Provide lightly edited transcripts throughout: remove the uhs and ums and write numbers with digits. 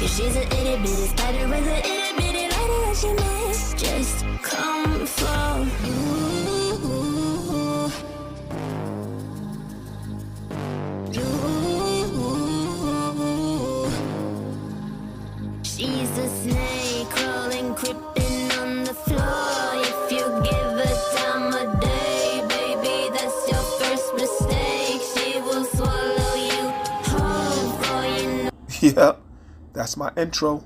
She's an itty bitty spider with an itty bitty lighter that she makes just come for you. She's a snake crawling, creeping on the floor. If you give her time of day, baby, that's your first mistake. She will swallow you whole before you know. Yep, that's my intro.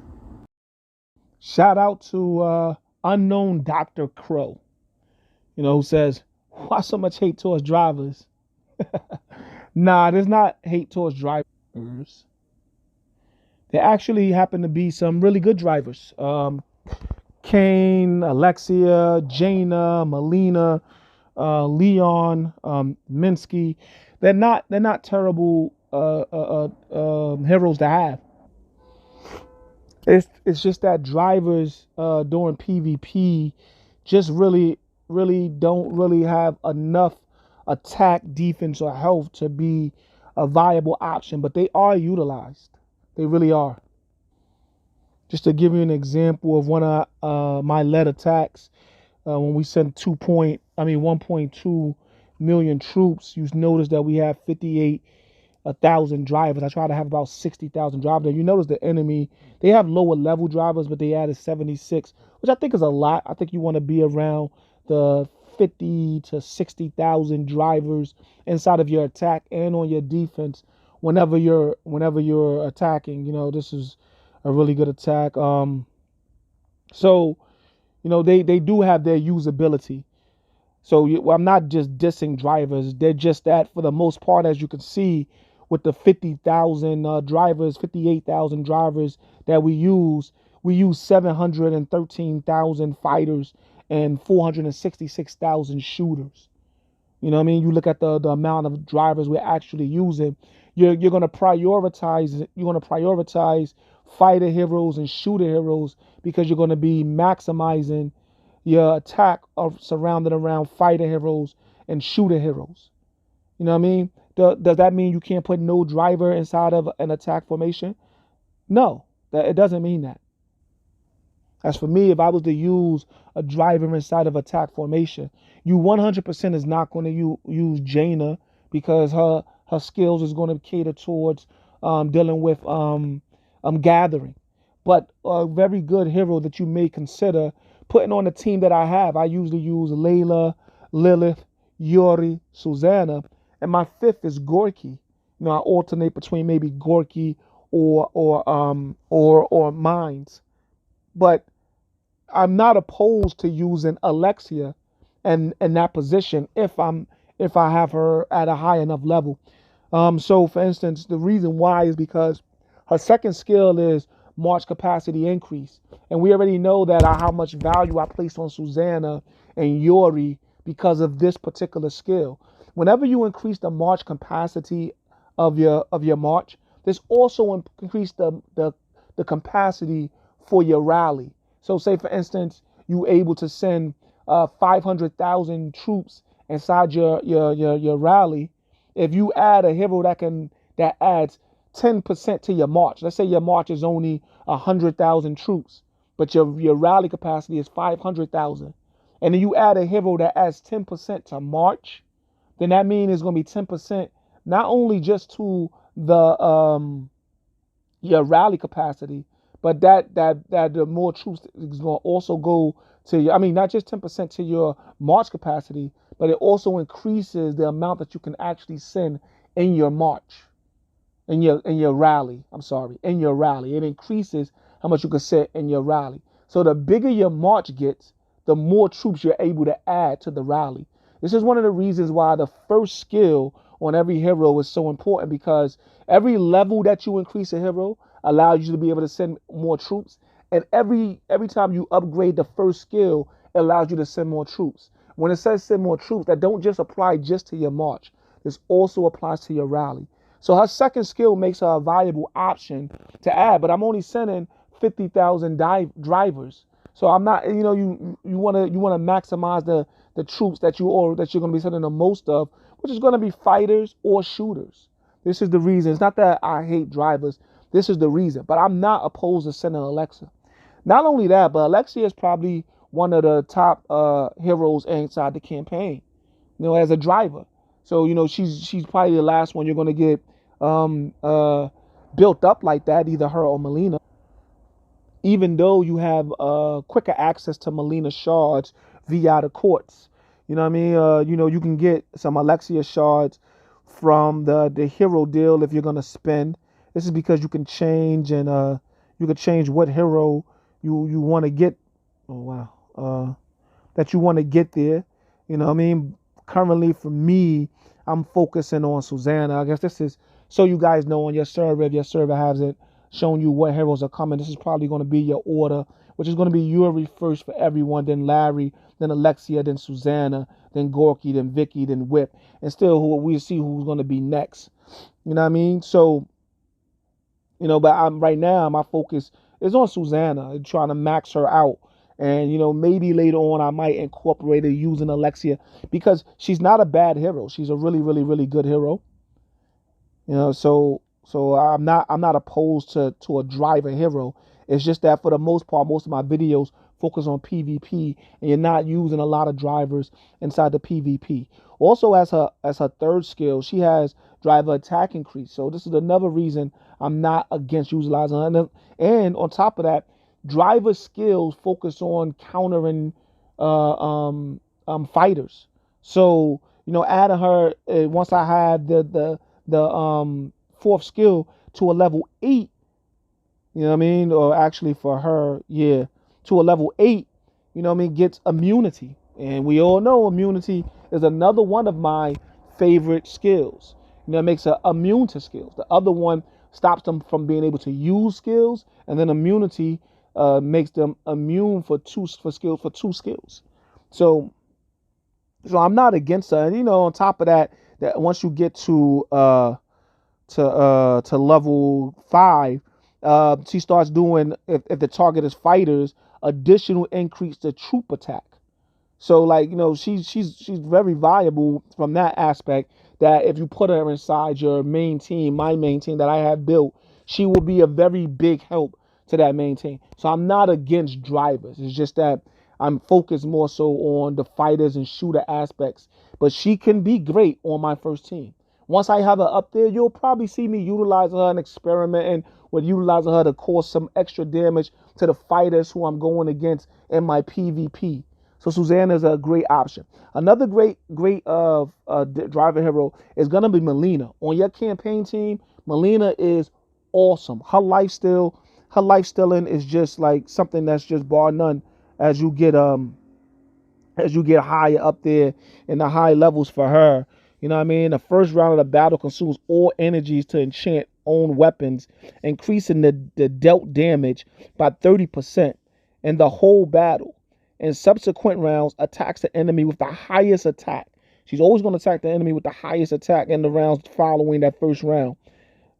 Shout out to unknown Dr. Crow, who says, why so much hate towards drivers? Nah, there's not hate towards drivers. There actually happen to be some really good drivers. Kane, Alexia, Jaina, Molina, Leon, Minsky. They're not terrible heroes to have. It's just that drivers during PvP just really don't really have enough attack, defense, or health to be a viable option, but they are utilized. They really are. Just to give you an example of one of my lead attacks, when we sent 1.2 million troops, you notice that we have 58,000 drivers. I try to have about 60,000 drivers. And you notice the enemy, they have lower level drivers, but they added 76, which I think is a lot. I think you want to be around the 50 to 60,000 drivers inside of your attack and on your defense whenever you're attacking. This is a really good attack. So they do have their usability. So I'm not just dissing drivers. They're just that for the most part, as you can see, with the 50,000 drivers, 58,000 drivers that we use 713,000 fighters and 466,000 shooters. You know what I mean? You look at the amount of drivers we're actually using. You're going to prioritize. Fighter heroes and shooter heroes because you're going to be maximizing your attack of surrounded around fighter heroes and shooter heroes. You know what I mean? Does that mean you can't put no driver inside of an attack formation? No, it doesn't mean that. As for me, if I was to use a driver inside of attack formation, you 100% is not going to use Jaina because her skills is going to cater towards dealing with gathering. But a very good hero that you may consider putting on the team that I have, I usually use Layla, Lilith, Yuri, Susanna, and my fifth is Gorky. I alternate between maybe Gorky or Mines. But I'm not opposed to using Alexia in that position if I have her at a high enough level. So for instance, the reason why is because her second skill is March capacity increase. And we already know that how much value I place on Susanna and Yuri because of this particular skill. Whenever you increase the March capacity of your March, this also increase the capacity for your rally. So say for instance, you able to send 500,000 troops inside your rally. If you add a hero that adds 10% to your march. Let's say your march is only 100,000 troops, but your rally capacity is 500,000. And then you add a hero that adds 10% to march, then that means it's going to be 10% not only just to the your rally capacity, but that the more troops is going to also go to your, not just 10% to your march capacity, but it also increases the amount that you can actually send in your march. In your rally, in your rally. It increases how much you can set in your rally. So the bigger your march gets, the more troops you're able to add to the rally. This is one of the reasons why the first skill on every hero is so important, because every level that you increase a hero allows you to be able to send more troops. And every time you upgrade the first skill, it allows you to send more troops. When it says send more troops, that don't just apply just to your march. This also applies to your rally. So her second skill makes her a viable option to add, but I'm only sending 50,000 drivers. So I'm not, you want to maximize the troops that you're going to be sending the most of, which is going to be fighters or shooters. This is the reason. It's not that I hate drivers. This is the reason. But I'm not opposed to sending Alexia. Not only that, but Alexia is probably one of the top heroes inside the campaign, as a driver. So, she's probably the last one you're going to get built up like that, either her or Molina. Even though you have quicker access to Molina shards via the courts. You know what I mean? You can get some Alexia shards from the hero deal if you're going to spend. This is because you can change and you can change what hero you want to get. Oh, wow. That you want to get there. You know what I mean? Currently, for me, I'm focusing on Susanna. I guess this is so you guys know on your server, if your server hasn't shown you what heroes are coming, this is probably going to be your order, which is going to be Yuri first for everyone, then Larry, then Alexia, then Susanna, then Gorky, then Vicky, then Whip. And still, we'll see who's going to be next. You know what I mean? So, but right now, my focus is on Susanna, trying to max her out. And, maybe later on I might incorporate it using Alexia because she's not a bad hero. She's a really, really, really good hero. So I'm not opposed to a driver hero. It's just that for the most part, most of my videos focus on PvP and you're not using a lot of drivers inside the PvP. Also, as her third skill, she has driver attack increase. So this is another reason I'm not against utilizing her. And on top of that, driver skills focus on countering fighters. So adding her once I had the fourth skill to a level 8, you know what I mean, or actually for her, yeah, to a level 8, gets immunity, and we all know immunity is another one of my favorite skills. It makes her immune to skills. The other one stops them from being able to use skills, and then immunity makes them immune for two skills. So I'm not against her. And on top of that once you get to level 5, she starts doing, if the target is fighters, additional increase to troop attack. So she's very valuable from that aspect, that if you put her inside your main team, my main team that I have built, she will be a very big help to that main team. So I'm not against drivers. It's just that I'm focused more so on the fighters and shooter aspects. But she can be great on my first team. Once I have her up there, you'll probably see me utilizing her and experimenting with utilizing her to cause some extra damage to the fighters who I'm going against in my PvP. So Susanna is a great option. Another great driver hero is going to be Molina. On your campaign team, Molina is awesome. Her lifestealing is just like something that's just bar none as you get higher up there in the high levels for her. You know what I mean? The first round of the battle consumes all energies to enchant own weapons, increasing the dealt damage by 30% in the whole battle. In subsequent rounds, attacks the enemy with the highest attack. She's always going to attack the enemy with the highest attack in the rounds following that first round.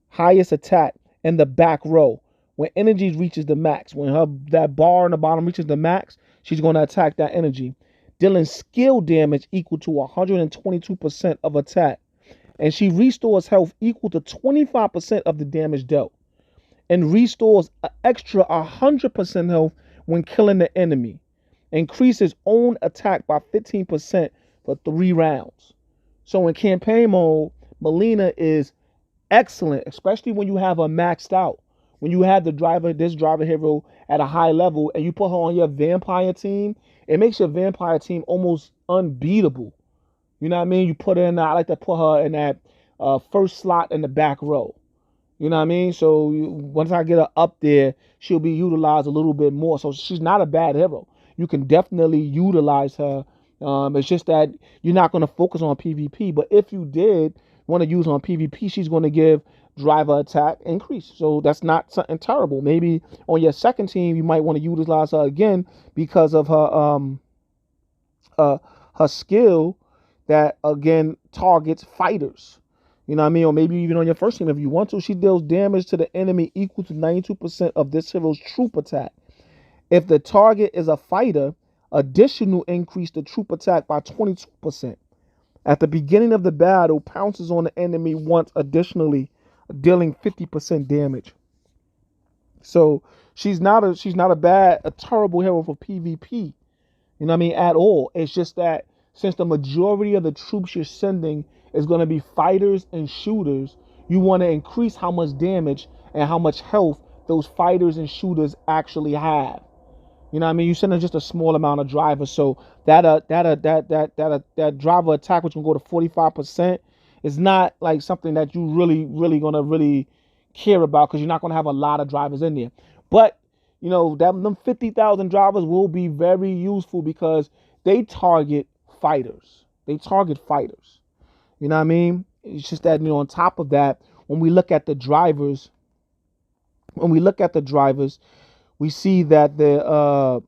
Highest attack in the back row. When energy reaches the max, when that bar in the bottom reaches the max, she's going to attack that energy, dealing skill damage equal to 122% of attack. And she restores health equal to 25% of the damage dealt. And restores an extra 100% health when killing the enemy. Increases own attack by 15% for 3 rounds. So in campaign mode, Molina is excellent, especially when you have her maxed out. When you have this driver hero at a high level and you put her on your vampire team, it makes your vampire team almost unbeatable. You know what I mean? You put her in, I like to put her in that first slot in the back row. You know what I mean? So once I get her up there, she'll be utilized a little bit more. So she's not a bad hero. You can definitely utilize her. It's just that you're not going to focus on PvP. But if you did want to use her on PvP, she's going to give driver attack increase. So that's not something terrible. Maybe on your second team, you might want to utilize her again because of her skill that, again, targets fighters. You know what I mean? Or maybe even on your first team if you want to. She deals damage to the enemy equal to 92% of this hero's troop attack. If the target is a fighter, additional increase the troop attack by 22%. At the beginning of the battle, pounces on the enemy once, additionally dealing 50% damage. So she's not a terrible hero for PvP. You know what I mean? At all. It's just that since the majority of the troops you're sending is going to be fighters and shooters, you want to increase how much damage and how much health those fighters and shooters actually have. You know what I mean? You send in just a small amount of drivers, so that driver attack, which can go to 45%, is not like something that you really gonna really care about because you're not gonna have a lot of drivers in there. But you know that them 50,000 drivers will be very useful because they target fighters. They target fighters. You know what I mean? It's just that on top of that, when we look at the drivers, when we look at the drivers we see that that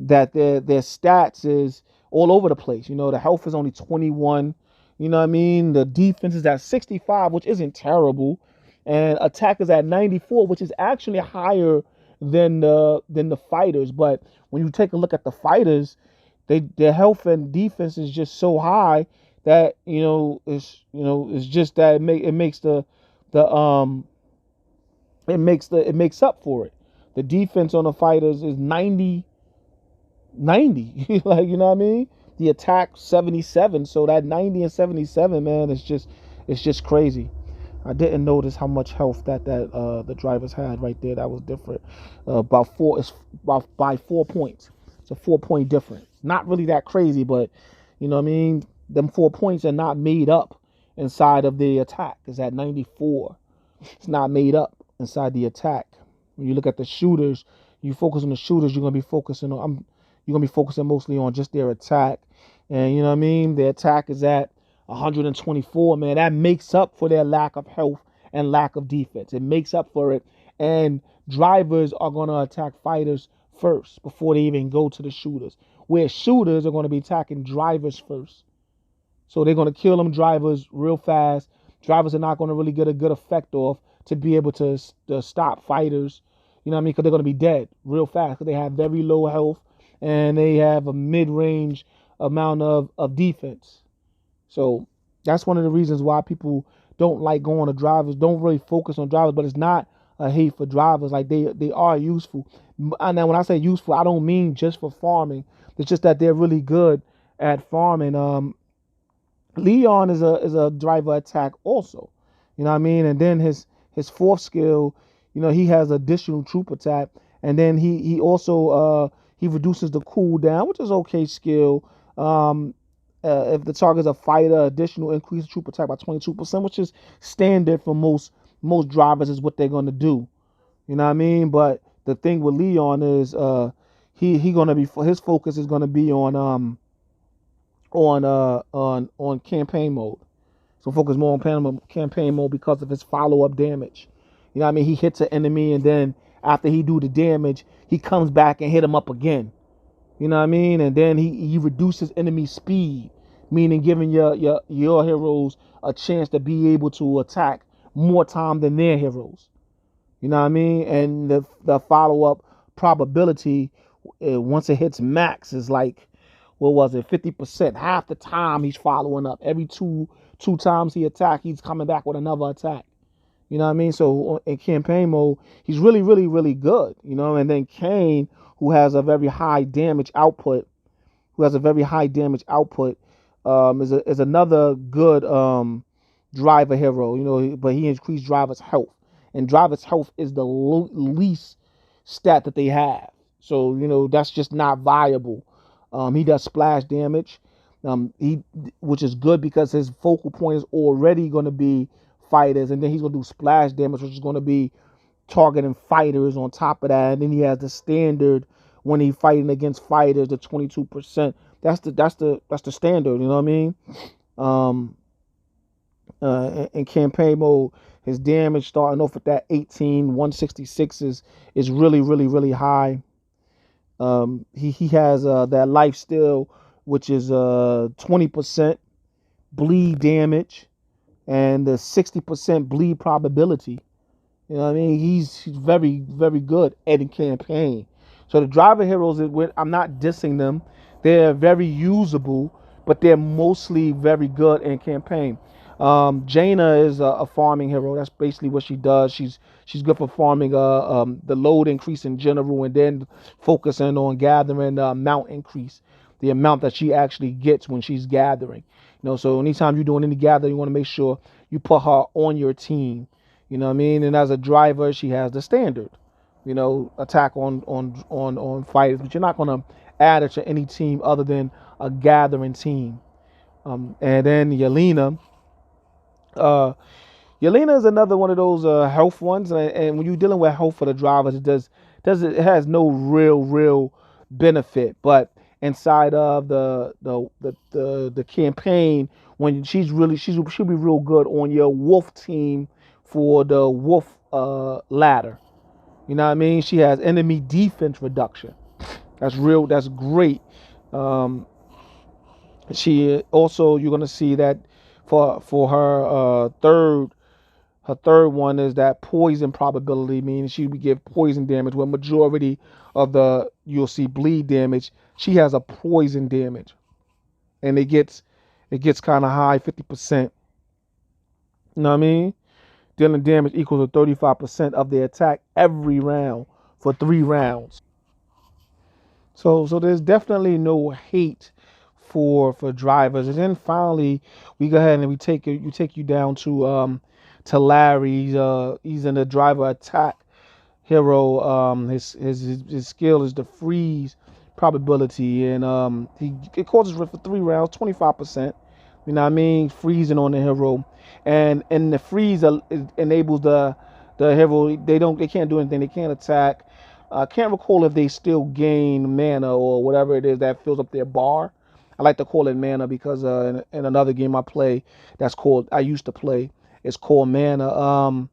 their stats is all over the place. You know, the health is only 21. You know what I mean? The defense is at 65, which isn't terrible, and attack is at 94, which is actually higher than the fighters. But when you take a look at the fighters, their health and defense is just so high that it's just that it makes the it makes up for it. The defense on the fighters is 90. Like, you know what I mean? The attack 77. So that 90 and 77, man, it's just crazy. I didn't notice how much health that the drivers had right there. That was different. It's about by 4 points. It's a 4 point difference. Not really that crazy, but you know what I mean? Them 4 points are not made up inside of the attack. It's at 94. It's not made up inside the attack. When you look at the shooters, you focus on the shooters, you're gonna be focusing mostly on just their attack. And you know what I mean? Their attack is at 124, man. That makes up for their lack of health and lack of defense. It makes up for it. And drivers are gonna attack fighters first before they even go to the shooters. Where shooters are gonna be attacking drivers first. So they're gonna kill them drivers real fast. Drivers are not gonna really get a good effect off to be able to stop fighters, you know what I mean? Because they're going to be dead real fast because they have very low health and they have a mid-range amount of defense. So that's one of the reasons why people don't like going to drivers, don't really focus on drivers, but it's not a hate for drivers. Like they are useful. And then when I say useful, I don't mean just for farming. It's just that they're really good at farming. Leon is a driver attack also. You know what I mean? And then his fourth skill, he has additional troop attack, and then he also he reduces the cooldown, which is okay skill. If the target is a fighter, additional increase troop attack by 22%, which is standard for most drivers, is what they're gonna do. You know what I mean? But the thing with Leon is he gonna be, his focus is gonna be on campaign mode. So focus more on campaign mode because of his follow-up damage. You know what I mean? He hits an enemy, and then after he do the damage, he comes back and hit him up again. You know what I mean? And then he reduces enemy speed, meaning giving your heroes a chance to be able to attack more time than their heroes. You know what I mean? And the follow-up probability, once it hits max, is like, what was it, 50%? Half the time he's following up. Every two times he attack, he's coming back with another attack. You know what I mean? So in campaign mode, he's really, really, really good. And then Kane, who has a very high damage output, is another good driver hero. But he increased driver's health, and driver's health is the least stat that they have. So that's just not viable. He does splash damage, which is good because his focal point is already going to be fighters, and then he's going to do splash damage, which is going to be targeting fighters on top of that. And then he has the standard when he's fighting against fighters, the 22%. That's the standard. You know what I mean? In campaign mode, his damage starting off with that 166 is really, really, really high. He has that life steal, which is 20% bleed damage and the 60% bleed probability. You know what I mean? He's very, very good at campaign. So the driver heroes, I'm not dissing them. They're very usable, but they're mostly very good in campaign. Jaina is a farming hero. That's basically what she does. She's good for farming the load increase in general, and then focusing on gathering the amount increase, the amount that she actually gets when she's gathering. So anytime you're doing any gathering, you want to make sure you put her on your team. You know what I mean? And as a driver, she has the standard, attack on fighters, but you're not gonna add it to any team other than a gathering team. And then uh, Yelena is another one of those health ones, and when you're dealing with health for the drivers, it has no real benefit. But inside of the campaign, when she'll be real good on your wolf team for the wolf ladder. You know what I mean? She has enemy defense reduction. That's real. That's great. Um, she also, you're gonna see that for her third one is that poison probability, meaning she would give poison damage. Where majority of you'll see bleed damage. She has a poison damage, and it gets kind of high, 50%. You know what I mean? Dealing damage equals to 35% of the attack every round for 3 rounds. So there's definitely no hate for drivers. And then finally we go ahead and we take you down to Larry. He's in the driver attack hero. His skill is the freeze probability, and it causes for 3 rounds, 25%. You know what I mean? Freezing on the hero, and the freeze enables the hero. They can't do anything. They can't attack. I can't recall if they still gain mana or whatever it is that fills up their bar. I like to call it mana because in another game I used to play, it's called mana.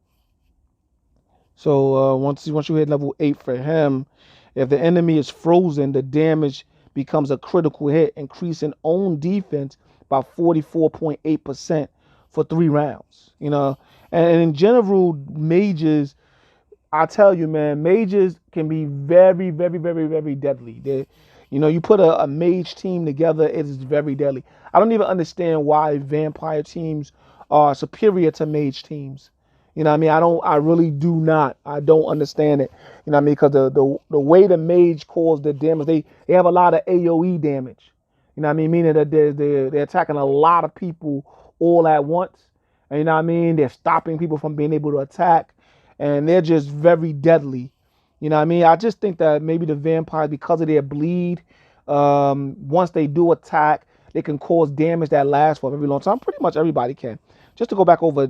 So once you hit level 8 for him, if the enemy is frozen, the damage becomes a critical hit, increasing own defense by 44.8% for 3 rounds. And in general, mages, I tell you, man, mages can be very, very, very, very deadly. You put a mage team together, it is very deadly. I don't even understand why vampire teams are superior to mage teams. You know what I mean? I really do not. I don't understand it. You know what I mean? Because the way the mage causes the damage, they have a lot of AoE damage. You know what I mean? Meaning that they're attacking a lot of people all at once. And you know what I mean? They're stopping people from being able to attack. And they're just very deadly. You know what I mean? I just think that maybe the vampires, because of their bleed, once they do attack, they can cause damage that lasts for a very long time. Pretty much everybody can. Just to go back over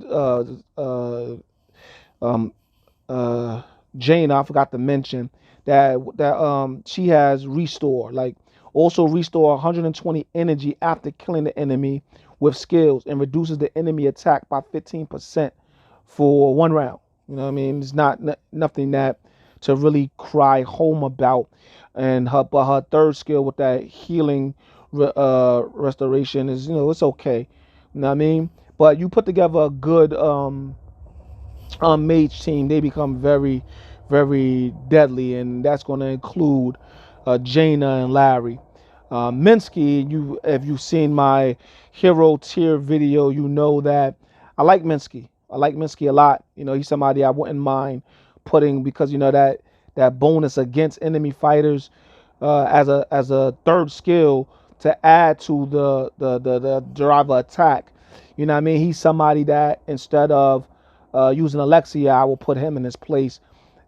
Jane, I forgot to mention that she has restore, like also restore 120 energy after killing the enemy with skills, and reduces the enemy attack by 15% for 1 round. You know what I mean? It's nothing that to really cry home about. And her third skill with that healing restoration is, it's okay. You know what I mean? But you put together a good mage team, they become very, very deadly, and that's going to include Jaina and Larry. Minsky, if you've seen my hero tier video, you know that I like Minsky. I like Minsky a lot. He's somebody I wouldn't mind putting, because that bonus against enemy fighters as a third skill to add to the driver attack. You know what I mean? He's somebody that instead of using Alexia, I will put him in his place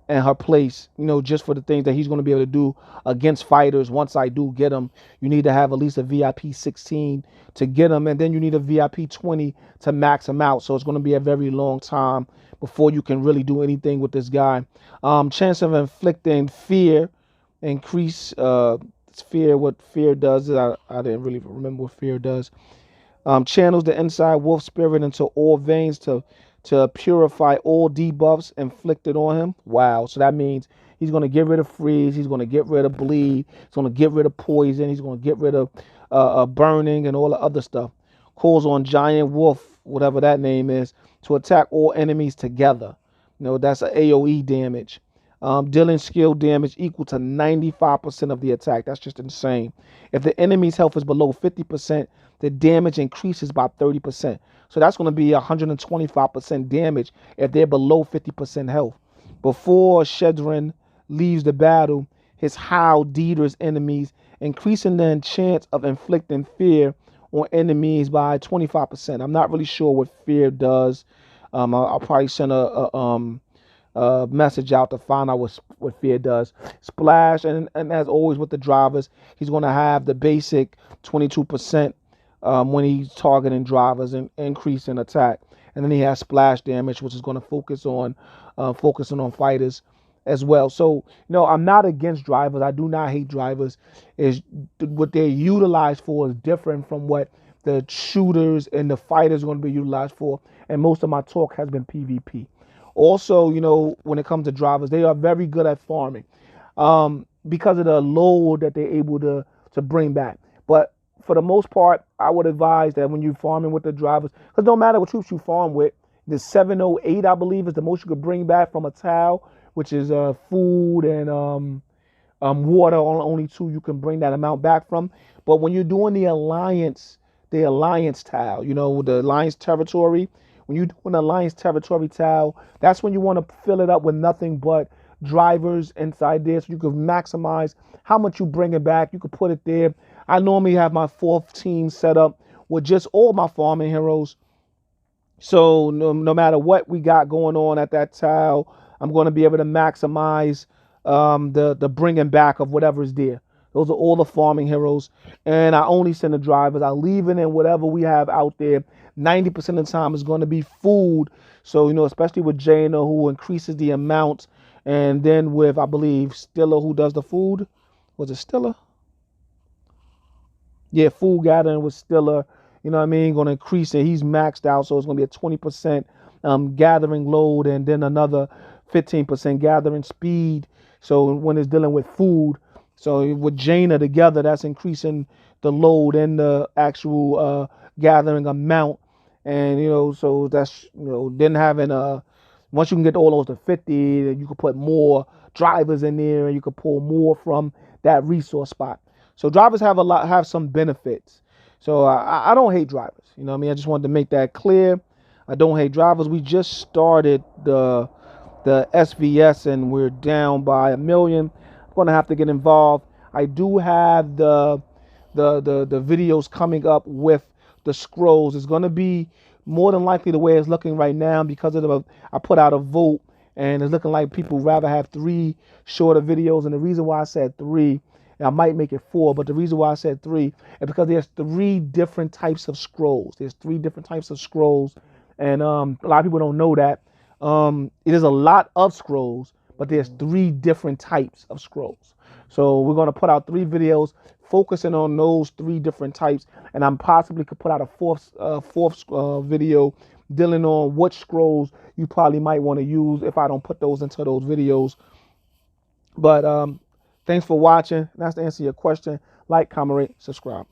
and her place, just for the things that he's going to be able to do against fighters. Once I do get him, you need to have at least a VIP 16 to get him, and then you need a VIP 20 to max him out. So it's going to be a very long time before you can really do anything with this guy. Chance of inflicting fear, increase fear. What fear does, I didn't really remember what fear does. Channels the inside wolf spirit into all veins to purify all debuffs inflicted on him. Wow. So that means he's going to get rid of freeze. He's going to get rid of bleed. He's going to get rid of poison. He's going to get rid of burning and all the other stuff. Calls on giant wolf, whatever that name is, to attack all enemies together. That's an AoE damage. Dealing skill damage equal to 95% of the attack. That's just insane. If the enemy's health is below 50%, the damage increases by 30%. So that's going to be 125% damage if they're below 50% health. Before Shedrin leaves the battle, his howl deters enemies, increasing the chance of inflicting fear on enemies by 25%. I'm not really sure what fear does. I'll probably send a message out to find out what fear does. Splash, and as always with the drivers, he's going to have the basic 22% when he's targeting drivers and increase in attack. And then he has splash damage, which is going to focusing on fighters as well. So, I'm not against drivers. I do not hate drivers. Is what they're utilized for is different from what the shooters and the fighters are going to be utilized for. And most of my talk has been PvP. Also, when it comes to drivers, they are very good at farming because of the load that they're able to bring back. But for the most part, I would advise that when you're farming with the drivers, because no matter what troops you farm with, the 708, I believe, is the most you could bring back from a tile, which is food and water. Only two you can bring that amount back from. But when you're doing the alliance tile, the alliance territory, when you do an alliance territory tile, that's when you want to fill it up with nothing but drivers inside there, so you can maximize how much you bring it back. You could put it there. I normally have my 4th team set up with just all my farming heroes. So no matter what we got going on at that tile, I'm going to be able to maximize the bringing back of whatever's there. Those are all the farming heroes. And I only send the drivers. I leave it in whatever we have out there. 90% of the time is going to be food. So, especially with Jaina, who increases the amount. And then with, I believe, Stiller, who does the food. Was it Stiller? Yeah, food gathering with Stiller. Going to increase it. He's maxed out. So it's going to be a 20% gathering load and then another 15% gathering speed. So when it's dealing with food. So with Jaina together, that's increasing the load and the actual gathering amount. And, so that's, then having once you can get all those to 50, then you can put more drivers in there and you can pull more from that resource spot. So drivers have some benefits. So I don't hate drivers. I just wanted to make that clear. I don't hate drivers. We just started the SVS and we're down by 1 million. I'm going to have to get involved. I do have the videos coming up with the scrolls. It's going to be more than likely the way it's looking right now because I put out a vote and it's looking like people rather have 3 shorter videos. And the reason why I said 3, and I might make it 4, but the reason why I said 3 is because there's 3 different types of scrolls. There's 3 different types of scrolls, and a lot of people don't know that. It is a lot of scrolls, but there's 3 different types of scrolls. So we're going to put out 3 videos focusing on those 3 different types, and I'm possibly could put out a fourth video dealing on what scrolls you probably might want to use if I don't put those into those videos. But thanks for watching. That's to answer your question. Like, comment, rate, subscribe.